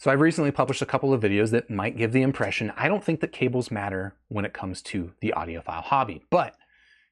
So I've recently published a couple of videos that might give the impression I don't think that cables matter when it comes to the audiophile hobby, but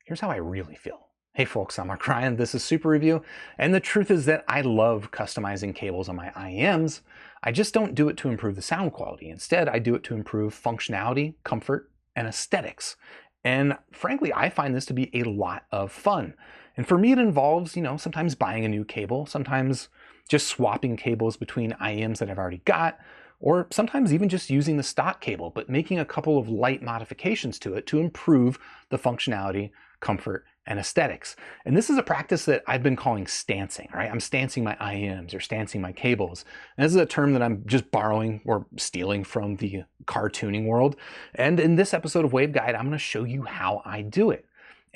here's how I really feel. Hey folks, I'm Mark Ryan, this is Super Review, and the truth is that I love customizing cables on my IEMs. I just don't do it to improve the sound quality. Instead, I do it to improve functionality, comfort, and aesthetics. And frankly, I find this to be a lot of fun. And for me, it involves, sometimes buying a new cable, sometimes just swapping cables between IEMs that I've already got, or sometimes even just using the stock cable, but making a couple of light modifications to it to improve the functionality, comfort, and aesthetics. And this is a practice that I've been calling stancing, right? I'm stancing my IEMs or stancing my cables. And this is a term that I'm just borrowing or stealing from the car tuning world. And in this episode of Waveguide, I'm going to show you how I do it.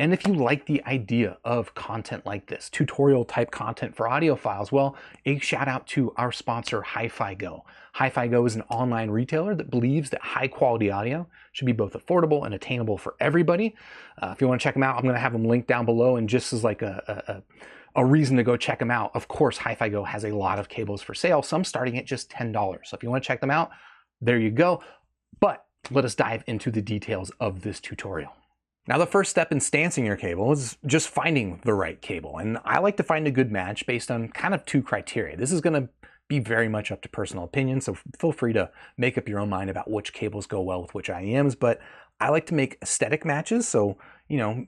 And if you like the idea of content like this, tutorial type content for audiophiles, well, a shout out to our sponsor, HiFiGo. HiFiGo is an online retailer that believes that high quality audio should be both affordable and attainable for everybody. If you want to check them out, I'm going to have them linked down below. And just as like a reason to go check them out, of course, HiFiGo has a lot of cables for sale, some starting at just $10. So if you want to check them out, there you go. But let us dive into the details of this tutorial. Now, the first step in stancing your cable is just finding the right cable. And I like to find a good match based on kind of two criteria. This is going to be very much up to personal opinion, so feel free to make up your own mind about which cables go well with which IEMs, but I like to make aesthetic matches. So,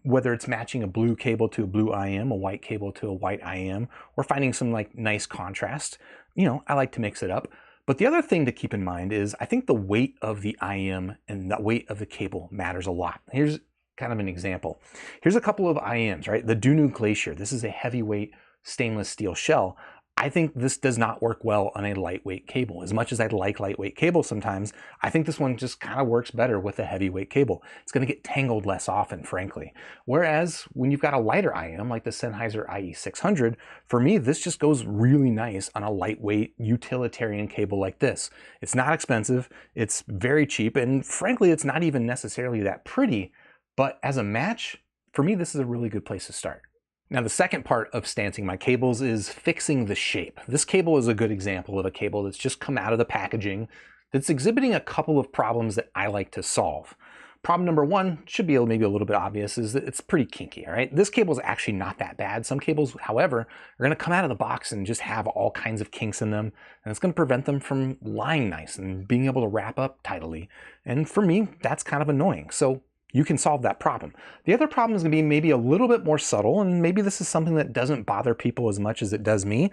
whether it's matching a blue cable to a blue IEM, a white cable to a white IEM, or finding some like nice contrast, I like to mix it up. But the other thing to keep in mind is I think the weight of the IEM and the weight of the cable matters a lot. Here's kind of an example. Here's a couple of IEMs, right? The Dunu Glacier. This is a heavyweight stainless steel shell. I think this does not work well on a lightweight cable. As much as I like lightweight cables sometimes, I think this one just kind of works better with a heavyweight cable. It's going to get tangled less often, frankly. Whereas when you've got a lighter IEM like the Sennheiser IE600, for me, this just goes really nice on a lightweight utilitarian cable like this. It's not expensive, it's very cheap, and frankly, it's not even necessarily that pretty. But as a match, for me, this is a really good place to start. Now, the second part of stancing my cables is fixing the shape. This cable is a good example of a cable that's just come out of the packaging that's exhibiting a couple of problems that I like to solve. Problem number one should be maybe a little bit obvious, is that it's pretty kinky, all right? This cable is actually not that bad. Some cables, however, are gonna come out of the box and just have all kinds of kinks in them, and it's gonna prevent them from lying nice and being able to wrap up tidily. And for me, that's kind of annoying. So you can solve that problem. The other problem is going to be maybe a little bit more subtle, and maybe this is something that doesn't bother people as much as it does me,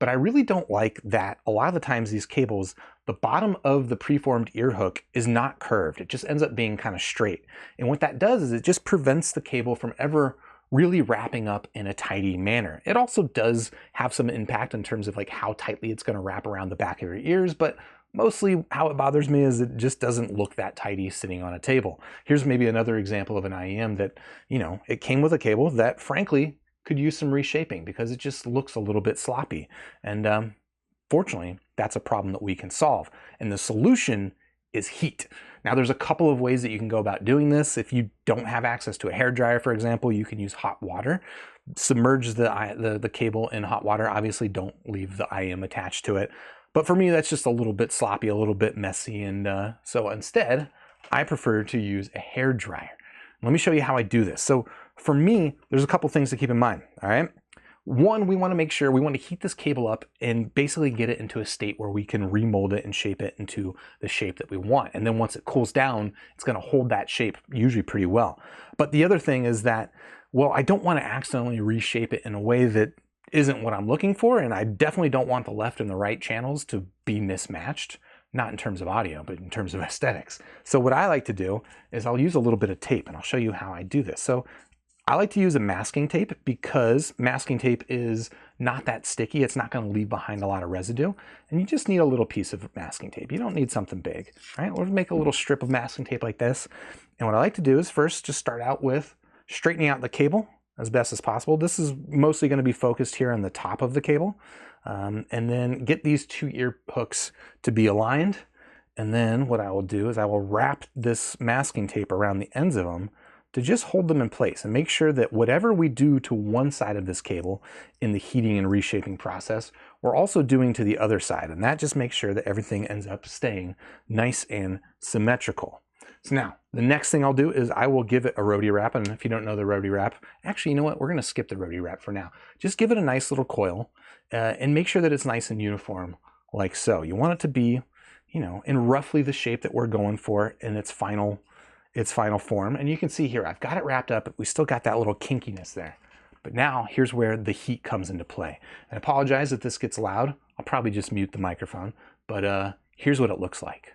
but I really don't like that a lot of the times these cables, the bottom of the preformed ear hook is not curved. It just ends up being kind of straight. And what that does is it just prevents the cable from ever really wrapping up in a tidy manner. It also does have some impact in terms of like how tightly it's going to wrap around the back of your ears, but mostly how it bothers me is it just doesn't look that tidy sitting on a table. Here's maybe another example of an IEM that, it came with a cable that frankly could use some reshaping because it just looks a little bit sloppy. And fortunately, that's a problem that we can solve. And the solution is heat. Now, there's a couple of ways that you can go about doing this. If you don't have access to a hairdryer, for example, you can use hot water. Submerge the cable in hot water. Obviously, don't leave the IEM attached to it. But for me, that's just a little bit sloppy, a little bit messy. And so instead, I prefer to use a hairdryer. Let me show you how I do this. So for me, there's a couple things to keep in mind, all right? One, we want to make sure we want to heat this cable up and basically get it into a state where we can remold it and shape it into the shape that we want. And then once it cools down, it's going to hold that shape usually pretty well. But the other thing is that, well, I don't want to accidentally reshape it in a way that isn't what I'm looking for, and I definitely don't want the left and the right channels to be mismatched, not in terms of audio, but in terms of aesthetics. So what I like to do is I'll use a little bit of tape, and I'll show you how I do this. So I like to use a masking tape because masking tape is not that sticky. It's not going to leave behind a lot of residue, and you just need a little piece of masking tape. You don't need something big, right? We'll make a little strip of masking tape like this, and what I like to do is first just start out with straightening out the cable as best as possible. This is mostly going to be focused here on the top of the cable, and then get these two ear hooks to be aligned. And then what I will do is I will wrap this masking tape around the ends of them to just hold them in place and make sure that whatever we do to one side of this cable in the heating and reshaping process we're also doing to the other side, and that just makes sure that everything ends up staying nice and symmetrical. So now, the next thing I'll do is I will give it a roadie wrap, and if you don't know the roadie wrap, actually, you know what, we're gonna skip the roadie wrap for now. Just give it a nice little coil, and make sure that it's nice and uniform, like so. You want it to be, you know, in roughly the shape that we're going for in its final form. And you can see here, I've got it wrapped up, but we still got that little kinkiness there. But now here's where the heat comes into play. And I apologize if this gets loud. I'll probably just mute the microphone, but here's what it looks like.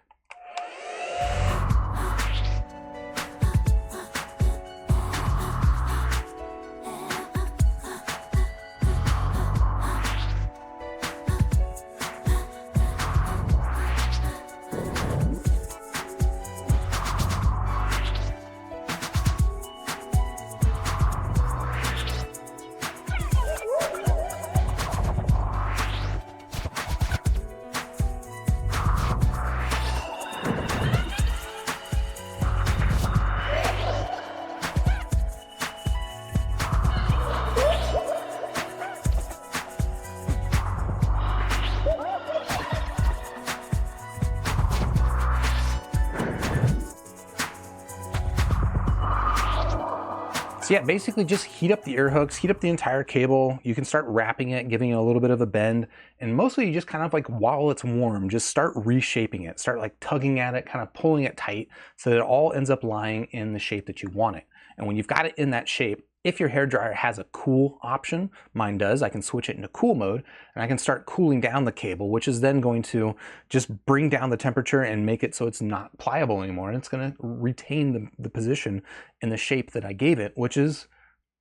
So yeah, basically just heat up the ear hooks, heat up the entire cable. You can start wrapping it, giving it a little bit of a bend. And mostly you just kind of like, while it's warm, just start reshaping it. Start like tugging at it, kind of pulling it tight so that it all ends up lying in the shape that you want it. And when you've got it in that shape, if your hairdryer has a cool option, mine does, I can switch it into cool mode and I can start cooling down the cable, which is then going to just bring down the temperature and make it so it's not pliable anymore. And it's going to retain the position and the shape that I gave it, which is,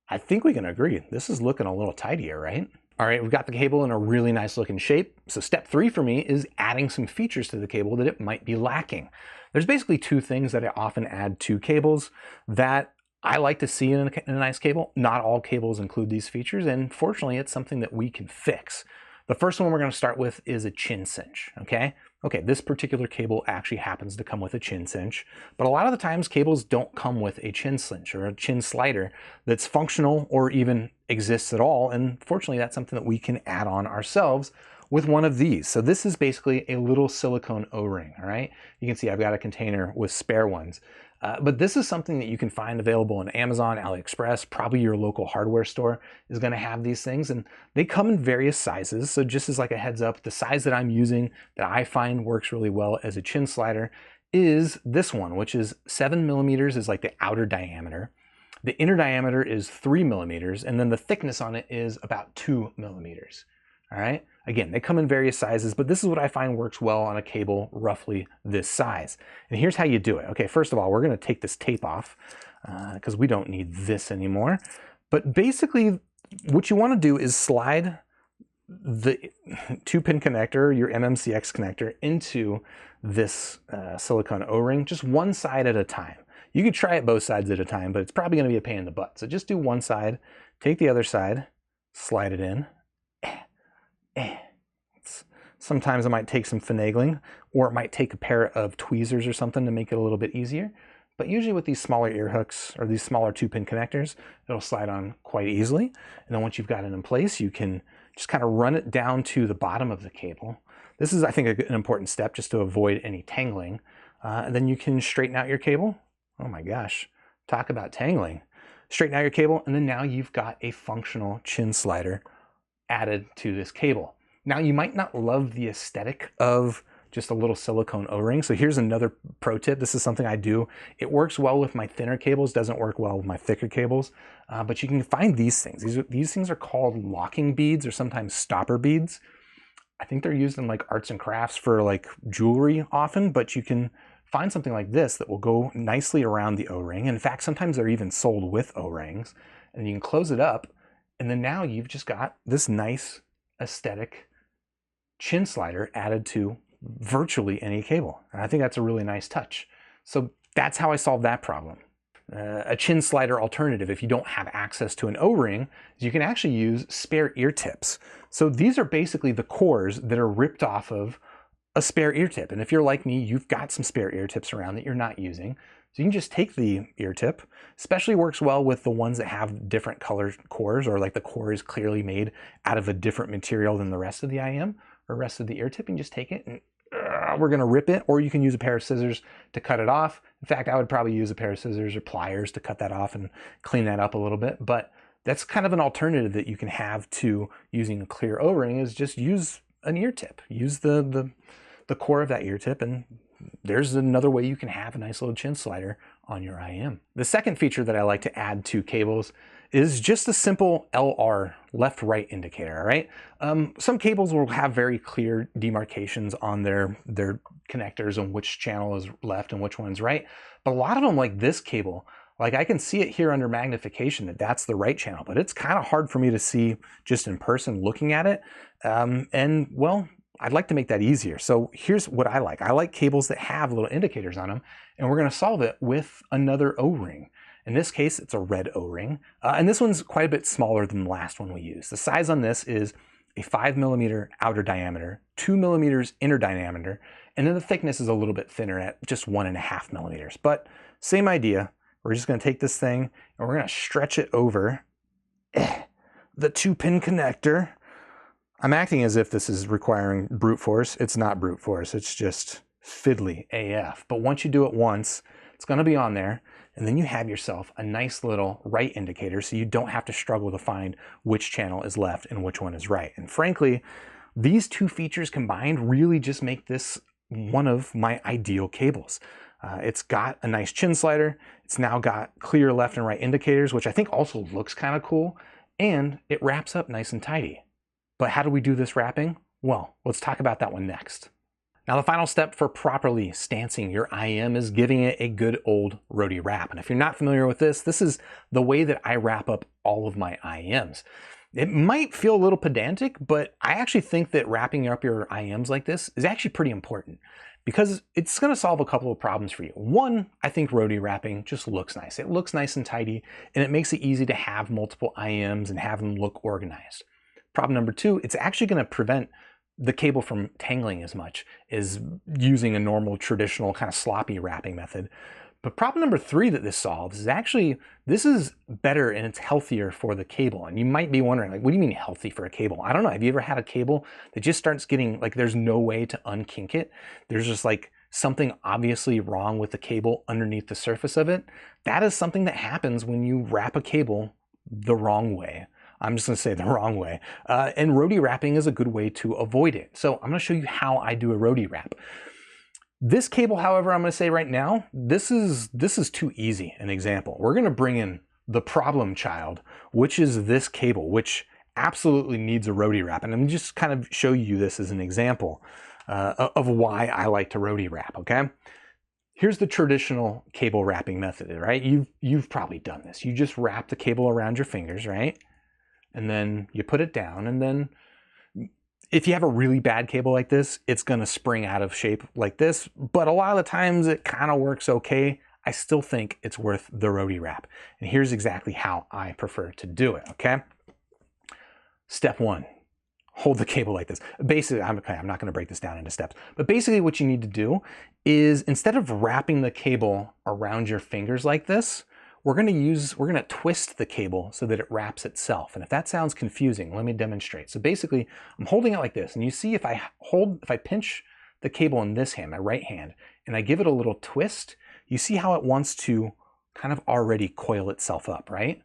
I think we can agree, this is looking a little tidier, right? All right, we've got the cable in a really nice looking shape. So step 3 for me is adding some features to the cable that it might be lacking. There's basically 2 things that I often add to cables that I like to see in a nice cable. Not all cables include these features, and fortunately, it's something that we can fix. The first one we're going to start with is a chin cinch, okay? Okay, this particular cable actually happens to come with a chin cinch, but a lot of the times cables don't come with a chin cinch or a chin slider that's functional or even exists at all, and fortunately, that's something that we can add on ourselves with one of these. So this is basically a little silicone O-ring, all right? You can see I've got a container with spare ones. But this is something that you can find available on Amazon, AliExpress, probably your local hardware store is going to have these things, and they come in various sizes. So just as like a heads up, the size that I'm using that I find works really well as a chin slider is this one, which is 7 millimeters is like the outer diameter. The inner diameter is 3 millimeters, and then the thickness on it is about 2 millimeters. All right. Again, they come in various sizes, but this is what I find works well on a cable roughly this size. And here's how you do it. Okay, first of all, we're going to take this tape off because we don't need this anymore. But basically, what you want to do is slide the 2-pin connector, your MMCX connector, into this silicone O-ring, just one side at a time. You could try it both sides at a time, but it's probably going to be a pain in the butt. So just do one side, take the other side, slide it in. Sometimes it might take some finagling, or it might take a pair of tweezers or something to make it a little bit easier. But usually with these smaller ear hooks or these smaller 2-pin connectors, it'll slide on quite easily. And then once you've got it in place, you can just kind of run it down to the bottom of the cable. This is, I think, an important step just to avoid any tangling. And then you can straighten out your cable. Oh my gosh, talk about tangling. Straighten out your cable, and then now you've got a functional chin slider added to this cable. Now you might not love the aesthetic of just a little silicone O-ring. So here's another pro tip. This is something I do. It works well with my thinner cables, doesn't work well with my thicker cables, but you can find these things. These things are called locking beads or sometimes stopper beads. I think they're used in like arts and crafts for like jewelry often, but you can find something like this that will go nicely around the O-ring. In fact, sometimes they're even sold with O-rings, and you can close it up. And then now you've just got this nice aesthetic chin slider added to virtually any cable. And I think that's a really nice touch. So that's how I solved that problem. A chin slider alternative, if you don't have access to an O-ring, is you can actually use spare ear tips. So these are basically the cores that are ripped off of a spare ear tip. And if you're like me, you've got some spare ear tips around that you're not using. So you can just take the ear tip, especially works well with the ones that have different color cores, or like the core is clearly made out of a different material than the rest of the IEM or rest of the ear tip, and just take it and we're gonna rip it, or you can use a pair of scissors to cut it off. In fact, I would probably use a pair of scissors or pliers to cut that off and clean that up a little bit, but that's kind of an alternative that you can have to using a clear O-ring, is just use an ear tip. Use the core of that ear tip, and there's another way you can have a nice little chin slider on your IEM. The second feature that I like to add to cables is just a simple LR, left-right indicator, all right? Some cables will have very clear demarcations on their connectors on which channel is left and which one's right, but a lot of them, like this cable, like I can see it here under magnification that that's the right channel, but it's kind of hard for me to see just in person looking at it. And well, I'd like to make that easier. So here's what I like. I like cables that have little indicators on them, and we're gonna solve it with another O-ring. In this case, it's a red O-ring, and this one's quite a bit smaller than the last one we used. The size on this is a 5mm outer diameter, 2mm inner diameter, and then the thickness is a little bit thinner at just 1.5mm. But same idea. We're just gonna take this thing and we're gonna stretch it over the 2-pin connector. I'm acting as if this is requiring brute force. It's not brute force, it's just fiddly AF. But once you do it once, it's gonna be on there, and then you have yourself a nice little right indicator, so you don't have to struggle to find which channel is left and which one is right. And frankly, these two features combined really just make this one of my ideal cables. It's got a nice chin slider. It's now got clear left and right indicators, which I think also looks kind of cool, and it wraps up nice and tidy. But how do we do this wrapping? Well, let's talk about that one next. Now, the final step for properly stancing your IEM is giving it a good old roadie wrap. And if you're not familiar with this, this is the way that I wrap up all of my IEMs. It might feel a little pedantic, but I actually think that wrapping up your IEMs like this is actually pretty important, because it's going to solve a couple of problems for you. One, I think roadie wrapping just looks nice. It looks nice and tidy, and it makes it easy to have multiple IEMs and have them look organized. Problem number two, it's actually going to prevent the cable from tangling as much as using a normal traditional kind of sloppy wrapping method. But problem number three that this solves is actually, this is better and it's healthier for the cable. And you might be wondering, like, what do you mean healthy for a cable? I don't know. Have you ever had a cable that just starts getting, like, there's no way to unkink it? There's just like something obviously wrong with the cable underneath the surface of it. That is something that happens when you wrap a cable the wrong way. I'm just gonna say the wrong way. And roadie wrapping is a good way to avoid it. So I'm gonna show you how I do a roadie wrap. This cable, however, I'm gonna say right now, this is too easy an example. We're gonna bring in the problem child, which is this cable, which absolutely needs a roadie wrap. And I'm just kind of show you this as an example of why I like to roadie wrap, okay? Here's the traditional cable wrapping method, right? You've probably done this. You just wrap the cable around your fingers, right? And then you put it down, and then if you have a really bad cable like this, it's gonna spring out of shape like this, but a lot of the times it kind of works okay. I still think it's worth the roadie wrap. And here's exactly how I prefer to do it, okay? Step one, hold the cable like this. Basically, I'm not gonna break this down into steps, but basically what you need to do is, instead of wrapping the cable around your fingers like this, we're gonna twist the cable so that it wraps itself. And if that sounds confusing, let me demonstrate. So basically, I'm holding it like this, and you see if I pinch the cable in this hand, my right hand, and I give it a little twist, you see how it wants to kind of already coil itself up, right?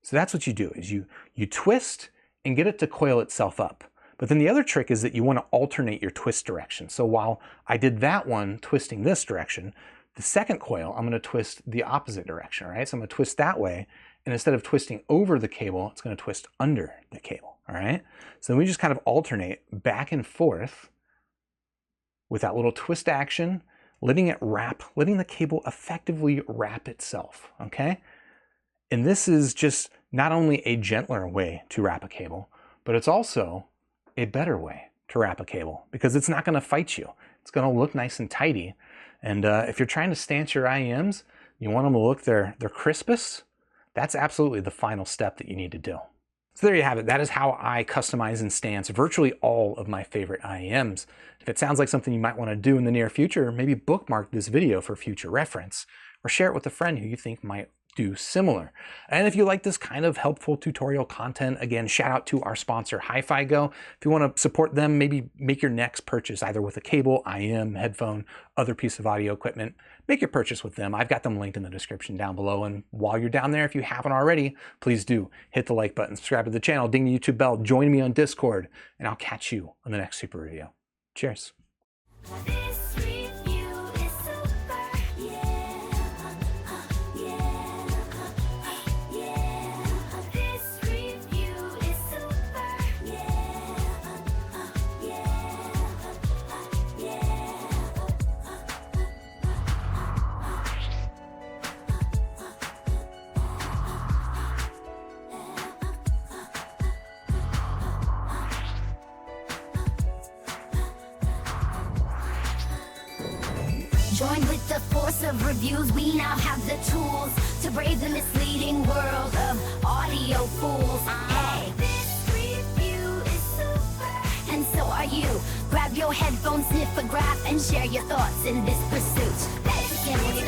So that's what you do, is you twist and get it to coil itself up. But then the other trick is that you want to alternate your twist direction. So while I did that one twisting this direction, the second coil, I'm going to twist the opposite direction, right? So I'm going to twist that way, and instead of twisting over the cable, it's going to twist under the cable, all right? So we just kind of alternate back and forth with that little twist action, letting it wrap, letting the cable effectively wrap itself, okay? And this is just not only a gentler way to wrap a cable, but it's also a better way to wrap a cable, because it's not going to fight you. It's going to look nice and tidy. And if you're trying to stance your IEMs, you want them to look their crispest, that's absolutely the final step that you need to do. So there you have it. That is how I customize and stance virtually all of my favorite IEMs. If it sounds like something you might want to do in the near future, maybe bookmark this video for future reference, or share it with a friend who you think might do similar. And if you like this kind of helpful tutorial content, again, shout out to our sponsor, HiFiGo. If you want to support them, maybe make your next purchase either with a cable, IEM, headphone, other piece of audio equipment, make your purchase with them. I've got them linked in the description down below. And while you're down there, if you haven't already, please do hit the like button, subscribe to the channel, ding the YouTube bell, join me on Discord, and I'll catch you on the next super review. Cheers. Join with the force of reviews. We now have the tools to brave the misleading world of audio fools. Hey, this review is super, and so are you. Grab your headphones, sniff a graph, and share your thoughts in this pursuit. Let's begin.